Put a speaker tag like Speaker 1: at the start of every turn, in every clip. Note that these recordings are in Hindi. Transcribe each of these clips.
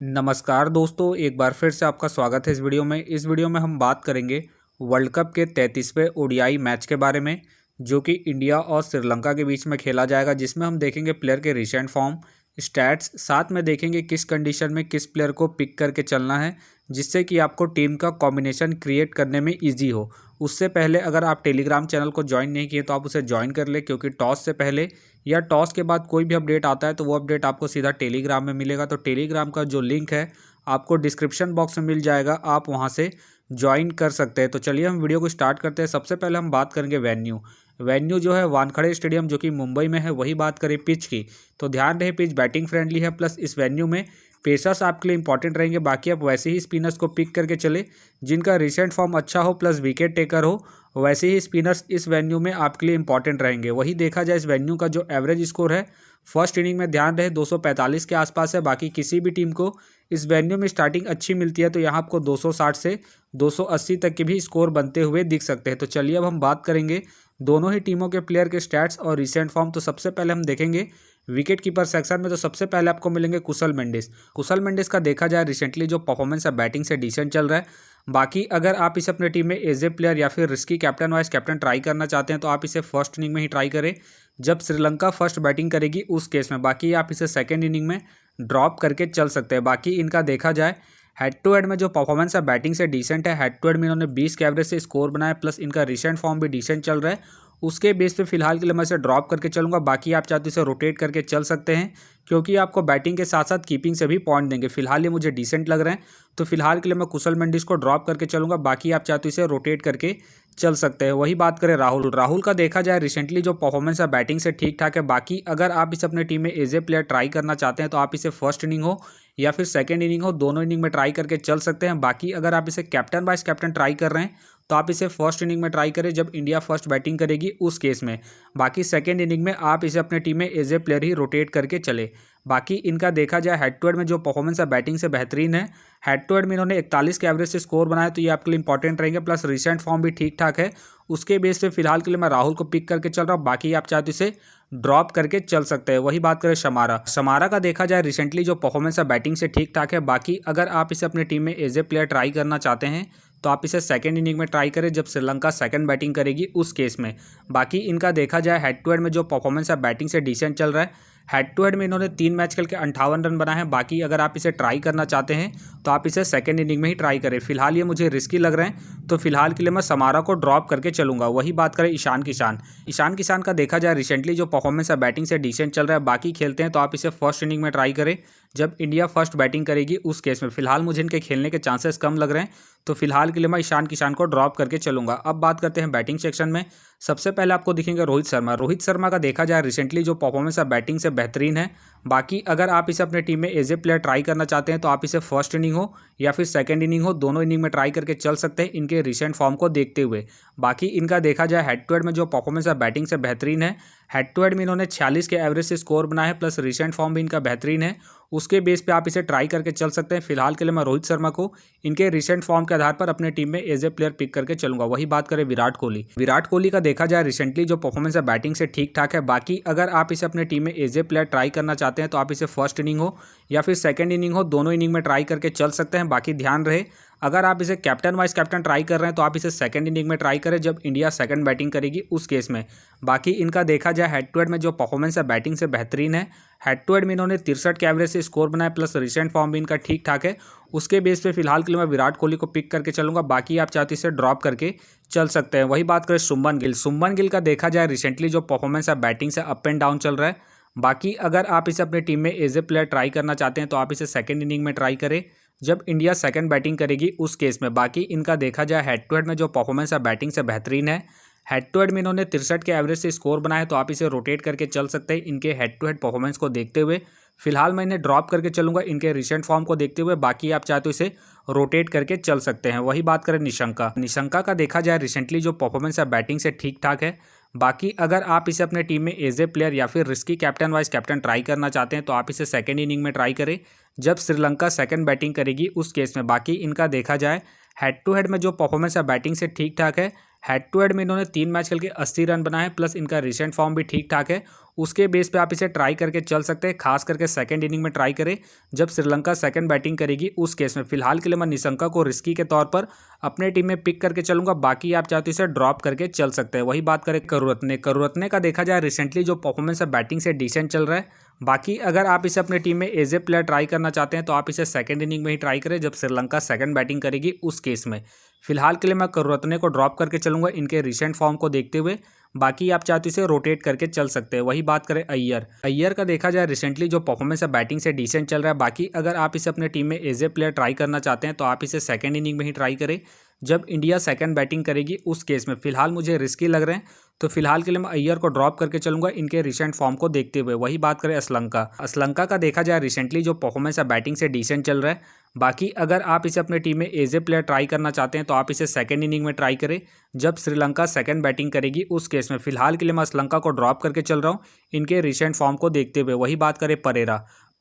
Speaker 1: नमस्कार दोस्तों, एक बार फिर से आपका स्वागत है इस वीडियो में। इस वीडियो में हम बात करेंगे वर्ल्ड कप के 33वें ओडीआई मैच के बारे में, जो कि इंडिया और श्रीलंका के बीच में खेला जाएगा, जिसमें हम देखेंगे प्लेयर के रिसेंट फॉर्म, स्टैट्स, साथ में देखेंगे किस कंडीशन में किस प्लेयर को पिक करके चलना है, जिससे कि आपको टीम का कॉम्बिनेशन क्रिएट करने में ईजी हो। उससे पहले अगर आप टेलीग्राम चैनल को ज्वाइन नहीं किए तो आप उसे ज्वाइन कर ले, क्योंकि टॉस से पहले या टॉस के बाद कोई भी अपडेट आता है तो वो अपडेट आपको सीधा टेलीग्राम में मिलेगा। तो टेलीग्राम का जो लिंक है आपको डिस्क्रिप्शन बॉक्स में मिल जाएगा, आप वहां से ज्वाइन कर सकते हैं। तो चलिए हम वीडियो को स्टार्ट करते हैं। सबसे पहले हम बात करेंगे वेन्यू जो है वानखड़े स्टेडियम जो कि मुंबई में है, वही बात करें पिच की तो ध्यान रहे पिच बैटिंग फ्रेंडली है, प्लस इस वेन्यू में पेसर्स आपके लिए इंपॉर्टेंट रहेंगे। बाकी आप वैसे ही स्पिनर्स को पिक करके चले जिनका रिसेंट फॉर्म अच्छा हो, प्लस विकेट टेकर हो, वैसे ही स्पिनर्स इस वेन्यू में आपके लिए इंपॉर्टेंट रहेंगे। वही देखा जाए इस वेन्यू का जो एवरेज स्कोर है फर्स्ट इनिंग में ध्यान रहे 245 के आसपास है। बाकी किसी भी टीम को इस वेन्यू में स्टार्टिंग अच्छी मिलती है तो यहाँ आपको 260 से 280 तक के भी स्कोर बनते हुए दिख सकते हैं। तो चलिए अब हम बात करेंगे दोनों ही टीमों के प्लेयर के स्टैट्स और रिसेंट फॉर्म। तो सबसे पहले हम देखेंगे विकेट कीपर सेक्शन में, तो सबसे पहले आपको मिलेंगे कुशल मेंडिस का देखा जाए रिसेंटली जो परफॉर्मेंस है बैटिंग से डिसेंट चल रहा है। बाकी अगर आप इसे अपने टीम में एज ए प्लेयर या फिर risky captain vice captain try करना चाहते हैं तो आप इसे फर्स्ट इनिंग में ही ट्राई करें जब श्रीलंका फर्स्ट बैटिंग करेगी उस केस में। बाकी आप इसे सेकेंड इनिंग में ड्रॉप करके चल सकते हैं। बाकी इनका देखा जाए हेड टू हेड में जो परफॉर्मेंस है बैटिंग से डिसेंट है। हेड टू हेड में इन्होंने 20 के एवरेज से स्कोर बनाया, प्लस इनका रिसेंट फॉर्म भी डिसेंट चल रहा है। उसके बेस पे फिलहाल के लिए मैं इसे ड्रॉप करके चलूंगा। बाकी आप चाहते हो इसे रोटेट करके चल सकते हैं, क्योंकि आपको बैटिंग के साथ साथ कीपिंग से भी पॉइंट देंगे। फिलहाल ये मुझे डिसेंट लग रहे हैं, तो फिलहाल के लिए मैं कुशल मेंडिस को ड्रॉप करके चलूंगा। बाकी आप चाहते हो इसे रोटेट करके चल सकते हैं। वही बात करें राहुल का देखा जाए रिसेंटली जो परफॉर्मेंस है बैटिंग से ठीक ठाक है। बाकी अगर आप इसे अपने टीम में एज ए प्लेयर ट्राई करना चाहते हैं तो आप इसे फर्स्ट इनिंग हो या फिर सेकेंड इनिंग हो, दोनों इनिंग में ट्राई करके चल सकते हैं। बाकी अगर आप इसे कैप्टन वाइस कैप्टन ट्राई कर रहे हैं तो आप इसे फर्स्ट इनिंग में ट्राई करें जब इंडिया फर्स्ट बैटिंग करेगी उस केस में। बाकी सेकेंड इनिंग में आप इसे अपने टीम में एज ए प्लेयर ही रोटेट करके चले। बाकी इनका देखा जाए हेड टू हेड में जो परफॉर्मेंस है बैटिंग से बेहतरीन है। हेड टू हेड में इन्होंने 41 के एवरेज से स्कोर बनाया, तो ये आपके लिए इंपॉर्टेंट रहेंगे, प्लस रिसेंट फॉर्म भी ठीक ठाक है। उसके बेस पे फिलहाल के लिए मैं राहुल को पिक करके चल रहा हूँ। बाकी आप चाहते इसे ड्रॉप करके चल सकते हैं। वही बात करें शमारा का देखा जाए रिसेंटली जो परफॉर्मेंस है बैटिंग से ठीक ठाक है। बाकी अगर आप इसे अपने टीम में एज ए प्लेयर ट्राई करना चाहते हैं तो आप इसे सेकंड इनिंग में ट्राई करें जब श्रीलंका सेकंड बैटिंग करेगी उस केस में। बाकी इनका देखा जाए हेड टू हेड में जो परफॉर्मेंस है बैटिंग से डिसेंट चल रहा है। हेड टू हेड में इन्होंने 3 मैच खेल के 58 रन बनाए हैं। बाकी अगर आप इसे ट्राई करना चाहते हैं तो आप इसे सेकंड इनिंग में ही ट्राई करें। फिलहाल ये मुझे रिस्की लग रहे हैं, तो फिलहाल के लिए मैं समारा को ड्रॉप करके चलूंगा। वही बात करें ईशान किशान का देखा जाए रिसेंटली जो परफॉर्मेंस है बैटिंग से डिसेंट चल रहा है। बाकी खेलते हैं तो आप इसे फर्स्ट इनिंग में ट्राई करें जब इंडिया फर्स्ट बैटिंग करेगी उस केस में। फिलहाल मुझे इनके खेलने के चांसेस कम लग रहे हैं, तो फिलहाल के लिए मैं ईशान किशान को ड्रॉप करके चलूंगा। अब बात करते हैं बैटिंग सेक्शन में। सबसे पहले आपको दिखेंगे रोहित शर्मा का देखा जाए रिसेंटली जो परफॉर्मेंस है बैटिंग से बेहतरीन है। बाकी अगर आप इसे अपने टीम में एज ए प्लेयर ट्राई करना चाहते हैं तो आप इसे फर्स्ट इनिंग हो या फिर सेकंड इनिंग हो, दोनों इनिंग में ट्राई करके चल सकते हैं इनके रिसेंट फॉर्म को देखते हुए। बाकी इनका देखा जाए हेड टू हेड में जो परफॉर्मेंस है बैटिंग से बेहतरीन है। हेड टू हेड में इन्होंने 46 के एवरेज से स्कोर बनाया है, प्लस रिसेंट फॉर्म भी इनका बेहतरीन है। उसके बेस पे आप इसे ट्राई करके चल सकते हैं। फिलहाल के लिए मैं रोहित शर्मा को इनके रिसेंट फॉर्म के आधार पर अपने टीम में एज ए प्लेयर पिक करके चलूंगा। वही बात करें विराट कोहली का देखा जाए रिसेंटली जो परफॉर्मेंस है बैटिंग से ठीक ठाक है। बाकी अगर आप इसे अपने टीम में एज ए प्लेयर ट्राई करना चाहते हैं तो आप इसे फर्स्ट इनिंग हो या फिर सेकंड इनिंग हो, दोनों इनिंग में ट्राई करके चल सकते हैं। बाकी ध्यान रहे अगर आप इसे कैप्टन वाइस कैप्टन ट्राई कर रहे हैं तो आप इसे सेकंड इनिंग में ट्राई करें जब इंडिया सेकंड बैटिंग करेगी उस केस में। बाकी इनका देखा जाए हेड टू हेड में जो परफॉर्मेंस है बैटिंग से बेहतरीन है। हेड टू हेड में इन्होंने 63 के एवरेज से स्कोर बनाया, प्लस रिसेंट फॉर्म भी इनका ठीक ठाक है। उसके बेस पे फिलहाल के लिए मैं विराट कोहली को पिक करके चलूंगा। बाकी आप चाहते इसे ड्रॉप करके चल सकते हैं। वही बात करें शुभमन गिल का देखा जाए रिसेंटली जो परफॉर्मेंस है बैटिंग से अप एंड डाउन चल रहा है। बाकी अगर आप इसे अपने टीम में एज ए प्लेयर ट्राई करना चाहते हैं तो आप इसे सेकंड इनिंग में ट्राई करें जब इंडिया सेकंड बैटिंग करेगी उस केस में। बाकी इनका देखा जाए हेड टू हेड में जो परफॉर्मेंस है बैटिंग से बेहतरीन है। हेड टू हेड में इन्होंने 63 के एवरेज से स्कोर बनाया, तो आप इसे रोटेट करके चल सकते हैं इनके हेड टू हेड परफॉर्मेंस को देखते हुए। फिलहाल मैं इन्हें ड्रॉप करके चलूंगा इनके रिसेंट फॉर्म को देखते हुए। बाकी आप चाहे तो इसे रोटेट करके चल सकते हैं। वही बात करें निशंका का देखा जाए रिसेंटली जो परफॉर्मेंस है बैटिंग से ठीक ठाक है। बाकी अगर आप इसे अपने टीम में एज ए प्लेयर या फिर risky captain vice captain try करना चाहते हैं तो आप इसे सेकंड इनिंग में ट्राई करें जब श्रीलंका सेकंड बैटिंग करेगी उस केस में। बाकी इनका देखा जाए हेड टू हेड में जो परफॉर्मेंस है बैटिंग से ठीक ठाक है। हेड टू हेड में इन्होंने 3 मैच खेल के 80 रन बनाए हैं, प्लस इनका रिसेंट फॉर्म भी ठीक ठाक है। उसके बेस पे आप इसे ट्राई करके चल सकते हैं, खास करके सेकंड इनिंग में ट्राई करें जब श्रीलंका सेकंड बैटिंग करेगी उस केस में। फिलहाल के लिए मैं निशंका को रिस्की के तौर पर अपने टीम में पिक करके चलूंगा, बाकी आप चाहते इसे ड्रॉप करके चल सकते हैं। वही बात करें करुरत्ने का देखा जाए रिसेंटली जो परफॉर्मेंस है बैटिंग से डिसेंट चल रहा है। बाकी अगर आप इसे अपने टीम में एज ए प्लेयर ट्राई करना चाहते हैं तो आप इसे सेकंड इनिंग में ही ट्राई करें जब श्रीलंका सेकंड बैटिंग करेगी उस केस में। फिलहाल के लिए मैं करुरत्ने को ड्रॉप करके चलूंगा इनके रिसेंट फॉर्म को देखते हुए, बाकी आप चाहते इसे रोटेट करके चल सकते हैं। वही बात करें अय्यर का देखा जाए रिसेंटली जो परफॉर्मेंस है बैटिंग से डिसेंट चल रहा है। बाकी अगर आप इसे अपने टीम में एज ए प्लेयर ट्राई करना चाहते हैं तो आप इसे सेकंड इनिंग में ही ट्राई करें जब इंडिया सेकंड बैटिंग करेगी उस केस में। फिलहाल मुझे रिस्की लग रहे हैं तो फिलहाल के लिए मैं अय्यर को ड्रॉप करके चलूंगा इनके रिसेंट फॉर्म को देखते हुए। वही बात करें असलंका का देखा जाए रिसेंटली जो परफॉर्मेंस है बैटिंग से डिसेंट चल रहा है। बाकी अगर आप इसे अपने टीम में एज ए प्लेयर ट्राई करना चाहते हैं तो आप इसे सेकंड इनिंग में ट्राई करें जब श्रीलंका सेकंड बैटिंग करेगी उस केस में। फिलहाल के लिए मैं श्रीलंका को ड्रॉप करके चल रहा हूँ इनके रिसेंट फॉर्म को देखते हुए। वही बात करें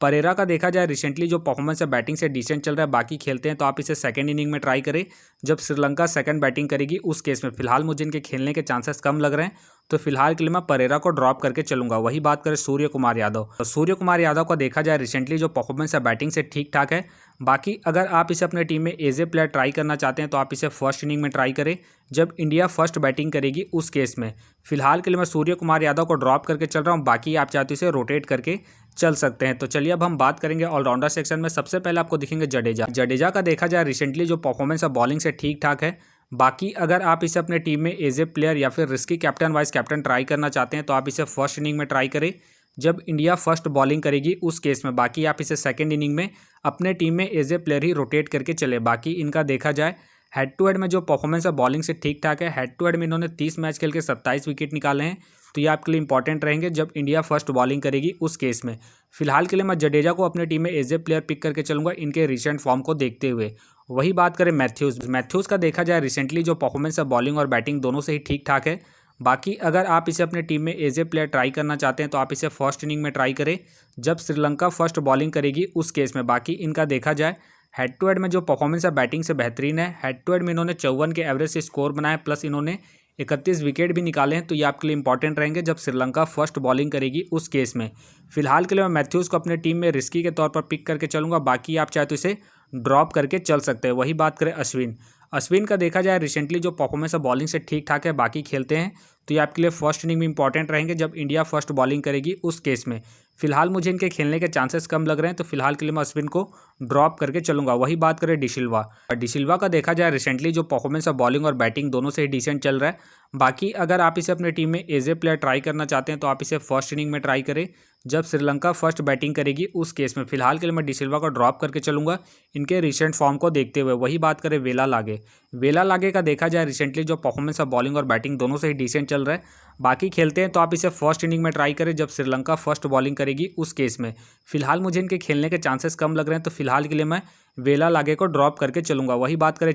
Speaker 1: परेरा का देखा जाए रिसेंटली जो परफॉर्मेंस है बैटिंग से डिसेंट चल रहा है। बाकी खेलते हैं तो आप इसे सेकंड इनिंग में ट्राई करें जब श्रीलंका सेकंड बैटिंग करेगी उस केस में। फिलहाल मुझे इनके खेलने के चांसेस कम लग रहे हैं तो फिलहाल के लिए मैं परेरा को ड्रॉप करके चलूंगा। वही बात करें सूर्य कुमार यादव का देखा जाए रिसेंटली जो परफॉर्मेंस है बैटिंग से ठीक ठाक है। बाकी अगर आप इसे अपने टीम में एज ए प्लेयर ट्राई करना चाहते हैं तो आप इसे फर्स्ट इनिंग में ट्राई करें जब इंडिया फर्स्ट बैटिंग करेगी उस केस में। फिलहाल के लिए मैं सूर्य कुमार यादव को ड्रॉप करके चल रहा हूँ, बाकी आप चाहते इसे रोटेट करके चल सकते हैं। तो चलिए अब हम बात करेंगे ऑलराउंडर सेक्शन में। सबसे पहले आपको दिखेंगे जडेजा का देखा जाए रिसेंटली जो परफॉर्मेंस है बॉलिंग से ठीक ठाक है। बाकी अगर आप इसे अपने टीम में एज ए प्लेयर या फिर risky captain vice captain try करना चाहते हैं तो आप इसे फर्स्ट इनिंग में ट्राई करें जब इंडिया फर्स्ट बॉलिंग करेगी उस केस में। बाकी आप इसे सेकंड इनिंग में अपने टीम में एज ए प्लेयर ही रोटेट करके चले। बाकी इनका देखा जाए हेड टू हेड में जो परफॉर्मेंस है बॉलिंग से ठीक ठाक है। हेड टू हेड में इन्होंने 30 मैच खेल के 27 विकेट निकाले हैं, तो ये आपके लिए इंपॉर्टेंट रहेंगे जब इंडिया फर्स्ट बॉलिंग करेगी उस केस में। फिलहाल के लिए मैं जडेजा को अपने टीम में एज ए प्लेयर पिक करके चलूंगा इनके रिसेंट फॉर्म को देखते हुए। वही बात करें मैथ्यूज़ का देखा जाए रिसेंटली जो परफॉर्मेंस है बॉलिंग और बैटिंग दोनों से ही ठीक ठाक है। बाकी अगर आप इसे अपने टीम में एज ए प्लेयर ट्राई करना चाहते हैं तो आप इसे फर्स्ट इनिंग में ट्राई करें जब श्रीलंका फर्स्ट बॉलिंग करेगी उस केस में। बाकी इनका देखा जाए हेड टू हेड में जो परफॉर्मेंस है बैटिंग से बेहतरीन है। हेड टू हेड में इन्होंने 54 के एवरेज से स्कोर बनाए, प्लस इन्होंने 31 विकेट भी निकाले हैं, तो ये आपके लिए इंपॉर्टेंट रहेंगे जब श्रीलंका फर्स्ट बॉलिंग करेगी उस केस में। फिलहाल के लिए मैं मैथ्यूज़ को अपने टीम में रिस्की के तौर पर पिक करके चलूंगा, बाकी आप चाहे तो इसे ड्रॉप करके चल सकते हैं। वही बात करें अश्विन का देखा जाए रिसेंटली जो परफॉर्मेंस है बॉलिंग से ठीक ठाक है। बाकी खेलते हैं तो ये आपके लिए फर्स्ट इनिंग में इंपॉर्टेंट रहेंगे जब इंडिया फर्स्ट बॉलिंग करेगी उस केस में। फिलहाल मुझे इनके खेलने के चांसेस कम लग रहे हैं, तो फिलहाल के लिए मैं अश्विन को ड्रॉप करके चलूंगा। वही बात करें डिसिल्वा का देखा जाए रिसेंटली जो परफॉर्मेंस है बॉलिंग और बैटिंग दोनों से ही डिसेंट चल रहा है। बाकी अगर आप इसे अपने टीम में एज ए प्लेयर ट्राई करना चाहते हैं तो आप इसे फर्स्ट इनिंग में ट्राई करें जब श्रीलंका फर्स्ट बैटिंग करेगी उस केस में। फिलहाल के लिए मैं डिसिल्वा को ड्रॉप करके चलूंगा इनके रिसेंट फॉर्म को देखते हुए। वही बात करें वेला लागे का देखा जाए रिसेंटली जो परफॉर्मेंस है बॉलिंग और बैटिंग दोनों से ही डिसेंट चल रहा है। बाकी खेलते हैं तो आप इसे फर्स्ट इनिंग में ट्राई करें जब श्रीलंका फर्स्ट बॉलिंग करेगी उस केस में। फिलहाल मुझे इनके खेलने के चांसेस कम लग रहे हैं, तो फिलहाल के लिए मैं वेला लागे को ड्रॉप करके चलूंगा। वही बात करें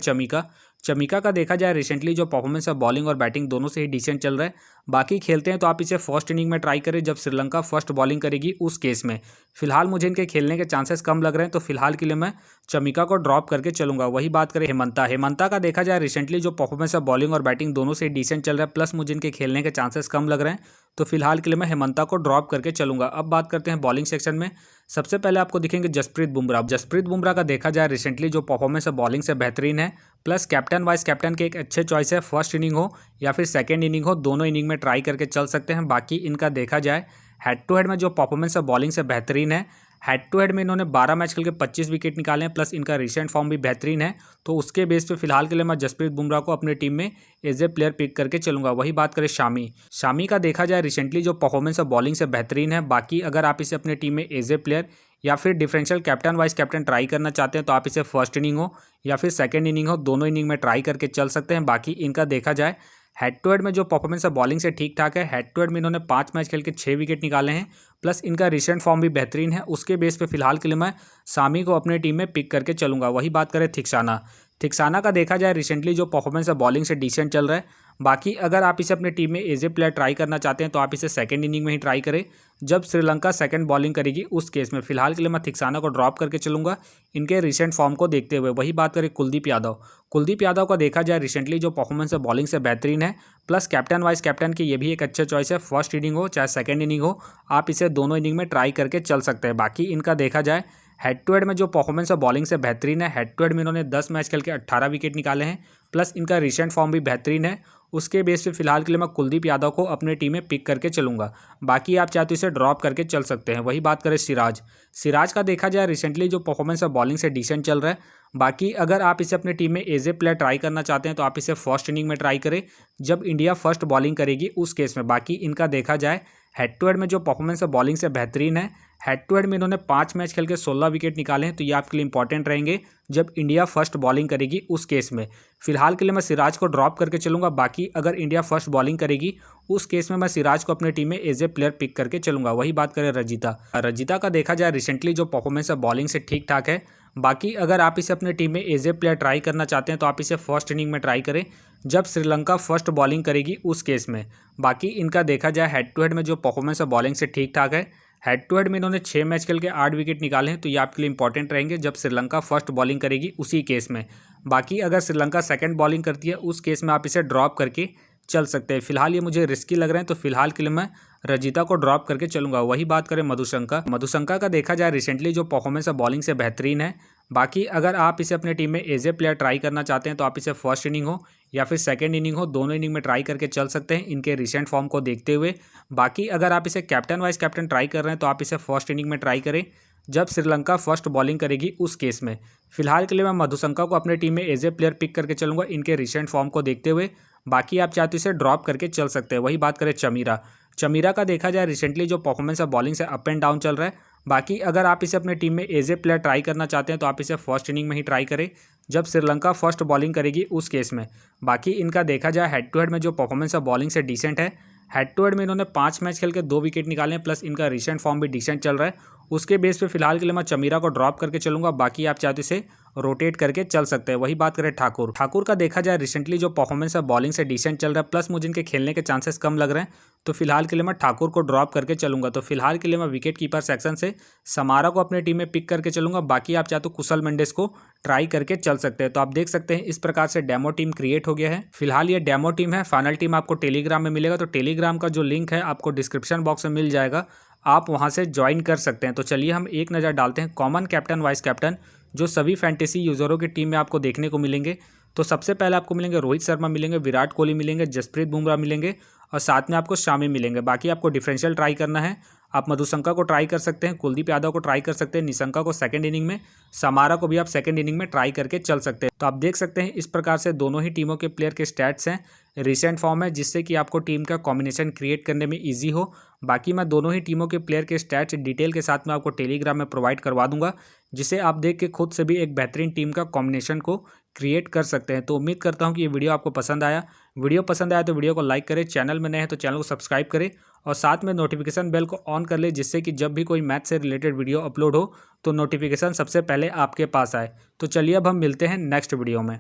Speaker 1: चमीका का देखा जाए रिसेंटली जो परफॉर्मेंस है बॉलिंग और बैटिंग दोनों से ही डिसेंट चल रहा है। बाकी खेलते हैं तो आप इसे फर्स्ट इनिंग में ट्राई करें जब श्रीलंका फर्स्ट बॉलिंग करेगी उस केस में। फिलहाल मुझे इनके खेलने के चांसेस कम लग रहे हैं, तो फिलहाल के लिए मैं चमीका को ड्रॉप करके चलूंगा। वही बात करें हेमंता का देखा जाए रिसेंटली जो परफॉर्मेंस है बॉलिंग और बैटिंग दोनों से डिसेंट चल रहा है, प्लस मुझे इनके खेलने के चांसेस कम लग रहे हैं, तो फिलहाल के लिए मैं हेमंता को ड्रॉप करके चलूंगा। अब बात करते हैं बॉलिंग सेक्शन में। सबसे पहले आपको दिखेंगे जसप्रीत बुमराह का देखा जाए रिसेंटली जो परफॉर्मेंस है बॉलिंग से बेहतरीन है, प्लस कैप्टन वाइस कैप्टन के एक अच्छे चॉइस है। फर्स्ट इनिंग हो या फिर सेकेंड इनिंग हो, दोनों इनिंग में ट्राई करके चल सकते हैं। बाकी इनका देखा जाए हेड टू हेड में जो परफॉर्मेंस है बॉलिंग से बेहतरीन है। हेड टू हेड में इन्होंने 12 मैच खेल के 25 विकेट निकाले हैं, प्लस इनका रिसेंट फॉर्म भी बेहतरीन है, तो उसके बेस पे फिलहाल के लिए मैं जसप्रीत बुमराह को अपनी टीम में एज ए प्लेयर पिक करके चलूंगा। वही बात करें शामी का देखा जाए रिसेंटली जो परफॉर्मेंस है बॉलिंग से बेहतरीन है। बाकी अगर आप इसे अपने टीम में एज ए प्लेयर या फिर differential captain vice captain try करना चाहते हैं तो आप इसे फर्स्ट इनिंग हो या फिर सेकेंड इनिंग हो, दोनों इनिंग में ट्राई करके चल सकते हैं। बाकी इनका देखा जाए हेड टू हेड में जो परफॉर्मेंस है बॉलिंग से ठीक ठाक है। हेड टू हेड में इन्होंने 5 मैच खेल के 6 विकेट निकाले हैं, प्लस इनका रिसेंट फॉर्म भी बेहतरीन है। उसके बेस पे फिलहाल के लिए मैं शामी को अपने टीम में पिक करके चलूंगा। वही बात करें थिक्साना का देखा जाए रिसेंटली जो परफॉर्मेंस है बॉलिंग से डिसेंट चल रहा है। बाकी अगर आप इसे अपनी टीम में एज ए प्लेयर ट्राई करना चाहते हैं तो आप इसे सेकंड इनिंग में ही ट्राई करें जब श्रीलंका सेकंड बॉलिंग करेगी उस केस में। फिलहाल के लिए मैं थिक्साना को ड्रॉप करके चलूंगा इनके रिसेंट फॉर्म को देखते हुए। वही बात करें कुलदीप यादव, कुलदीप यादव का देखा जाए रिसेंटली जो परफॉर्मेंस है बॉलिंग से बेहतरीन है, प्लस कैप्टन वाइस कैप्टन की ये भी एक अच्छा चॉइस है। फर्स्ट इनिंग हो चाहे सेकंड इनिंग हो, आप इसे दोनों इनिंग में ट्राई करके चल सकते हैं। बाकी इनका देखा जाए हेड टू हेड में जो परफॉर्मेंस है बॉलिंग से बेहतरीन है। हेड टू हेड में इन्होंने 10 मैच खेल के 18 विकेट निकाले हैं, प्लस इनका रिसेंट फॉर्म भी बेहतरीन है। उसके बेस पे फिलहाल के लिए मैं कुलदीप यादव को अपने टीम में पिक करके चलूंगा। बाकी आप चाहे तो इसे ड्रॉप करके चल सकते हैं। वही बात करें सिराज, सिराज का देखा जाए रिसेंटली जो परफॉर्मेंस है बॉलिंग से डिसेंट चल रहा है। बाकी अगर आप इसे अपने टीम में एज ए प्लेयर ट्राई करना चाहते हैं तो आप इसे फर्स्ट इनिंग में ट्राई करें जब इंडिया फर्स्ट बॉलिंग करेगी उस केस में। बाकी इनका देखा जाए हेड टू हेड में जो परफॉर्मेंस है बॉलिंग से बेहतरीन है। हेड टू हेड में इन्होंने 5 मैच खेल के 16 विकेट निकाले हैं, तो ये आपके लिए इंपॉर्टेंट रहेंगे जब इंडिया फर्स्ट बॉलिंग करेगी उस केस में। फिलहाल के लिए मैं सिराज को ड्रॉप करके चलूंगा। बाकी अगर इंडिया फर्स्ट बॉलिंग करेगी उस केस में मैं सिराज को अपने टीम में एज ए प्लेयर पिक करके चलूंगा। वही बात करें रजिता, रजिता का देखा जाए रिसेंटली जो परफॉर्मेंस है बॉलिंग से ठीक ठाक है। बाकी अगर आप इसे अपने टीम में एज ए प्लेयर ट्राई करना चाहते हैं तो आप इसे फर्स्ट इनिंग में ट्राई करें जब श्रीलंका फर्स्ट बॉलिंग करेगी उस केस में। बाकी इनका देखा जाए हेड टू हेड में जो परफॉर्मेंस है बॉलिंग से ठीक ठाक है। हेड टू हेड में इन्होंने 6 मैच खेल के 8 विकेट निकाले हैं, तो ये आपके लिए इंपॉर्टेंट रहेंगे जब श्रीलंका फर्स्ट बॉलिंग करेगी उसी केस में। बाकी अगर श्रीलंका सेकंड बॉलिंग करती है उस केस में आप इसे ड्रॉप करके चल सकते हैं। फिलहाल ये मुझे रिस्की लग रहे हैं, तो फिलहाल के लिए मैं रजिता को ड्रॉप करके चलूंगा। वही बात करें मधुशंका, मधुशंका का देखा जाए रिसेंटली जो परफॉर्मेंस है बॉलिंग से बेहतरीन है। बाकी अगर आप इसे अपने टीम में एज ए प्लेयर ट्राई करना चाहते हैं तो आप इसे फर्स्ट इनिंग हो या फिर सेकंड इनिंग हो, दोनों इनिंग में ट्राई करके चल सकते हैं इनके रिसेंट फॉर्म को देखते हुए। बाकी अगर आप इसे कैप्टन वाइस कैप्टन ट्राई कर रहे हैं तो आप इसे फर्स्ट इनिंग में ट्राई करें जब श्रीलंका फर्स्ट बॉलिंग करेगी उस केस में। फिलहाल के लिए मैं मधुशंका को अपने टीम में एज ए प्लेयर पिक करके चलूंगा इनके रिसेंट फॉर्म को देखते हुए। बाकी आप चाहते इसे ड्रॉप करके चल सकते हैं। वही बात करें चमीरा, चमीरा का देखा जाए रिसेंटली जो परफॉर्मेंस है बॉलिंग से अप एंड डाउन चल रहा है। बाकी अगर आप इसे अपने टीम में एज ए प्लेयर ट्राई करना चाहते हैं तो आप इसे फर्स्ट इनिंग में ही ट्राई करें जब श्रीलंका फर्स्ट बॉलिंग करेगी उस केस में। बाकी इनका देखा जाए हेड टू हेड में जो परफॉर्मेंस है बॉलिंग से डिसेंट है। हेड टू हेड में इन्होंने 5 मैच खेल के 2 विकेट निकाले हैं, प्लस इनका रिसेंट फॉर्म भी डिसेंट चल रहा है। उसके बेस पे फिलहाल के लिए मैं चमीरा को ड्रॉप करके चलूंगा। बाकी आप चाहते इसे रोटेट करके चल सकते हैं। वही बात करें ठाकुर, ठाकुर का देखा जाए रिसेंटली जो परफॉर्मेंस है बॉलिंग से डिसेंट चल रहा है, प्लस मुझे इनके खेलने के चांसेस कम लग रहे हैं, तो फिलहाल के लिए मैं ठाकुर को ड्रॉप करके चलूंगा। तो फिलहाल के लिए मैं विकेट कीपर सेक्शन से समारा को अपने टीम में पिक करके चलूंगा। बाकी आप चाहते तो कुशल मेंडिस को ट्राई करके चल सकते हैं। तो आप देख सकते हैं इस प्रकार से डेमो टीम क्रिएट हो गया है। फिलहाल ये डेमो टीम है, फाइनल टीम आपको टेलीग्राम में मिलेगा, तो टेलीग्राम का जो लिंक है आपको डिस्क्रिप्शन बॉक्स में मिल जाएगा, आप वहां से ज्वाइन कर सकते हैं। तो चलिए हम एक नज़र डालते हैं कॉमन कैप्टन वाइस कैप्टन जो सभी फैंटेसी यूजरों की टीम में आपको देखने को मिलेंगे। तो सबसे पहले आपको मिलेंगे रोहित शर्मा मिलेंगे, विराट कोहली मिलेंगे, जसप्रीत बुमराह मिलेंगे और साथ में आपको शामी मिलेंगे। बाकी आपको डिफरेंशियल ट्राई करना है, आप मधुशंका को ट्राई कर सकते हैं, कुलदीप यादव को ट्राई कर सकते हैं, निशंका को सेकंड इनिंग में, समारा को भी आप सेकंड इनिंग में ट्राई करके चल सकते हैं। तो आप देख सकते हैं इस प्रकार से दोनों ही टीमों के प्लेयर के स्टैट्स हैं, रिसेंट फॉर्म है, जिससे कि आपको टीम का कॉम्बिनेशन क्रिएट करने में ईजी हो। बाकी मैं दोनों ही टीमों के प्लेयर के स्टैट्स डिटेल के साथ में आपको टेलीग्राम में प्रोवाइड करवा दूंगा, जिसे आप देख के खुद से भी एक बेहतरीन टीम का कॉम्बिनेशन को क्रिएट कर सकते हैं। तो उम्मीद करता हूं कि ये वीडियो आपको पसंद आया। वीडियो पसंद आया तो वीडियो को लाइक करें, चैनल में नए हैं तो चैनल को सब्सक्राइब करें और साथ में नोटिफिकेशन बेल को ऑन कर ले, जिससे कि जब भी कोई मैथ से रिलेटेड वीडियो अपलोड हो तो नोटिफिकेशन सबसे पहले आपके पास आए। तो चलिए अब हम मिलते हैं नेक्स्ट वीडियो में।